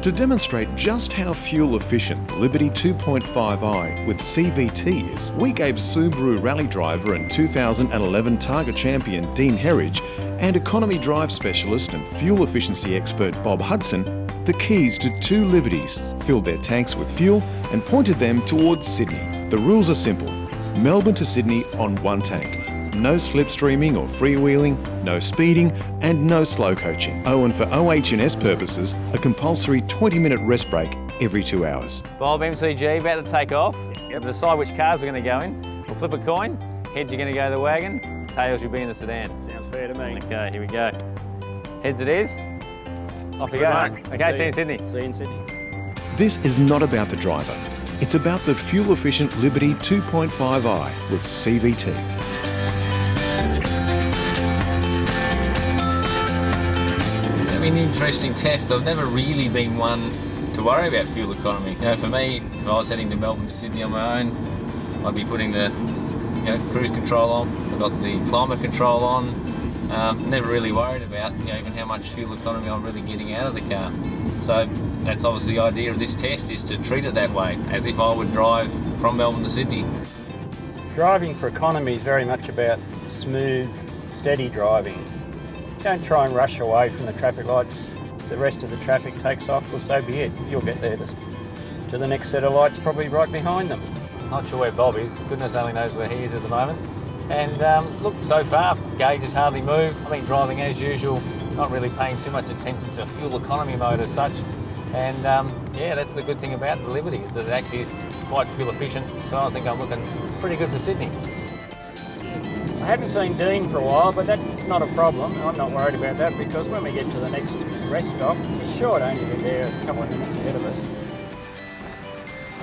To demonstrate just how fuel efficient the Liberty 2.5i with CVT is, we gave Subaru rally driver and 2011 Targa champion Dean Herridge and economy drive specialist and fuel efficiency expert Bob Hudson the keys to two Liberties, filled their tanks with fuel and pointed them towards Sydney. The rules are simple: Melbourne to Sydney on one tank. No slipstreaming or freewheeling, no speeding and no slow coaching. Oh, and for OH&S purposes, a compulsory 20-minute rest break every 2 hours. Bob, MCG, about to take off. Yep. Decide which cars we're going to go in. We'll flip a coin. Heads, you're going to go to the wagon. Tails, you'll be in the sedan. Sounds fair to me. Okay, here we go. Heads it is. Off we go. Okay, see you in Sydney. See you in Sydney. This is not about the driver. It's about the fuel-efficient Liberty 2.5i with CVT. An interesting test. I've never really been one to worry about fuel economy. You know, for me, if I was heading to Melbourne to Sydney on my own, I'd be putting the cruise control on. I've got the climate control on. Never really worried about even how much fuel economy I'm really getting out of the car. So that's obviously the idea of this test, is to treat it that way, as if I would drive from Melbourne to Sydney. Driving for economy is very much about smooth, steady driving. Don't try and rush away from the traffic lights. If the rest of the traffic takes off, well, so be it. You'll get there to the next set of lights, probably right behind them. Not sure where Bob is. Goodness only knows where he is at the moment. And look, so far, gauge has hardly moved. I've been driving as usual, not really paying too much attention to fuel economy mode as such. And yeah, that's the good thing about the Liberty, is that it actually is quite fuel efficient. So I think I'm looking pretty good for Sydney. I haven't seen Dean for a while, but that's not a problem. I'm not worried about that, because when we get to the next rest stop, he's sure to only be there a couple of minutes ahead of us.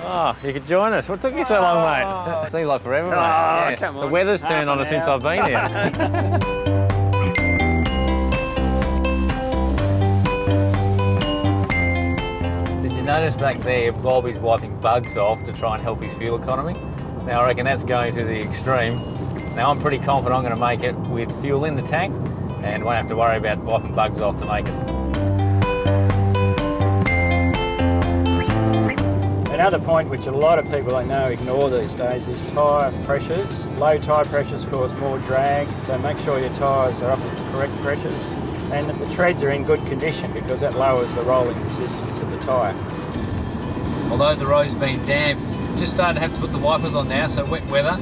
Oh, you could join us. What took you so long, mate? Seems like forever, mate. Yeah. Come on. The weather's turned on us since I've been here. Did you notice back there, Bob is wiping bugs off to try and help his fuel economy? Now, I reckon that's going to the extreme. Now, I'm pretty confident I'm going to make it with fuel in the tank and won't have to worry about wiping bugs off to make it. Another point which a lot of people I know ignore these days is tyre pressures. Low tyre pressures cause more drag, so make sure your tyres are up at the correct pressures and that the treads are in good condition, because that lowers the rolling resistance of the tyre. Although the road's been damp, just started to have to put the wipers on now, so wet weather.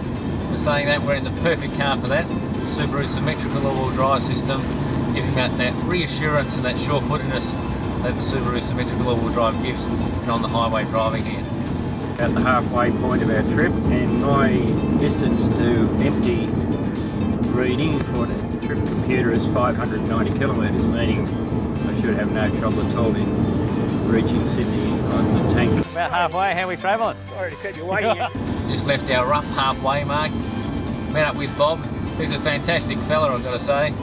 We're saying that we're in the perfect car for that. Subaru symmetrical all-wheel drive system, giving that reassurance and that sure-footedness that the Subaru symmetrical all-wheel drive gives on the highway driving here. At the halfway point of our trip, and my distance to empty reading for the trip computer is 590 kilometres, meaning I should have no trouble at all in reaching Sydney on the tank. About halfway, how are we travelling? Sorry to keep you waiting. Just left our rough halfway mark. Met up with Bob, who's a fantastic fella, I've got to say.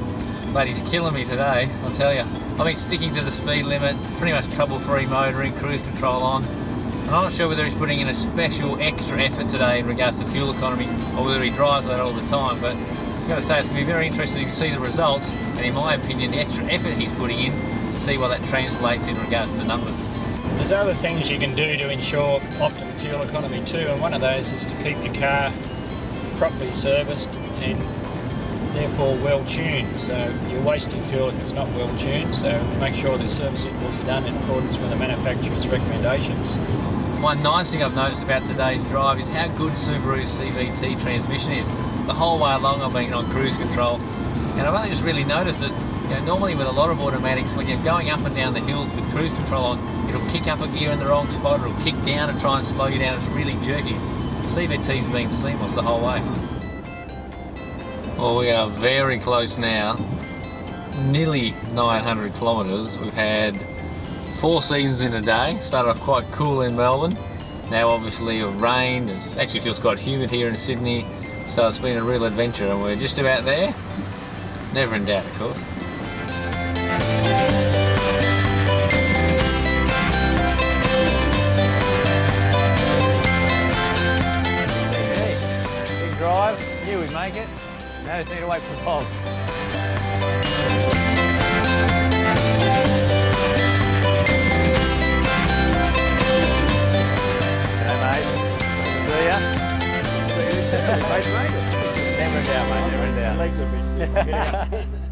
But he's killing me today, I'll tell you. I've been sticking to the speed limit, pretty much trouble-free motoring, cruise control on. And I'm not sure whether he's putting in a special extra effort today in regards to fuel economy, or whether he drives that all the time. But I've got to say, it's going to be very interesting to see the results, and in my opinion, the extra effort he's putting in, to see what that translates in regards to numbers. There's other things you can do to ensure optimum fuel economy too, and one of those is to keep your car properly serviced and therefore well tuned. So you're wasting fuel if it's not well tuned, so make sure the service intervals are done in accordance with the manufacturer's recommendations. One nice thing I've noticed about today's drive is how good Subaru Cvt Transmission is. The whole way along I've been on cruise control, and I've only just really noticed that normally with a lot of automatics, when you're going up and down the hills with cruise control on, it'll kick up a gear in the wrong spot, or it'll kick down and try and slow you down. It's really jerky. The CVT's been seamless the whole way. Well, we are very close now. Nearly 900 kilometres. We've had 4 seasons in a day. Started off quite cool in Melbourne. Now obviously it rained. It actually feels quite humid here in Sydney. So it's been a real adventure, and we're just about there. Never in doubt, of course. Big drive, knew we'd make it. Now just need to wait for Bob. Never in doubt, mate, never in doubt. Legs are a bit stiff.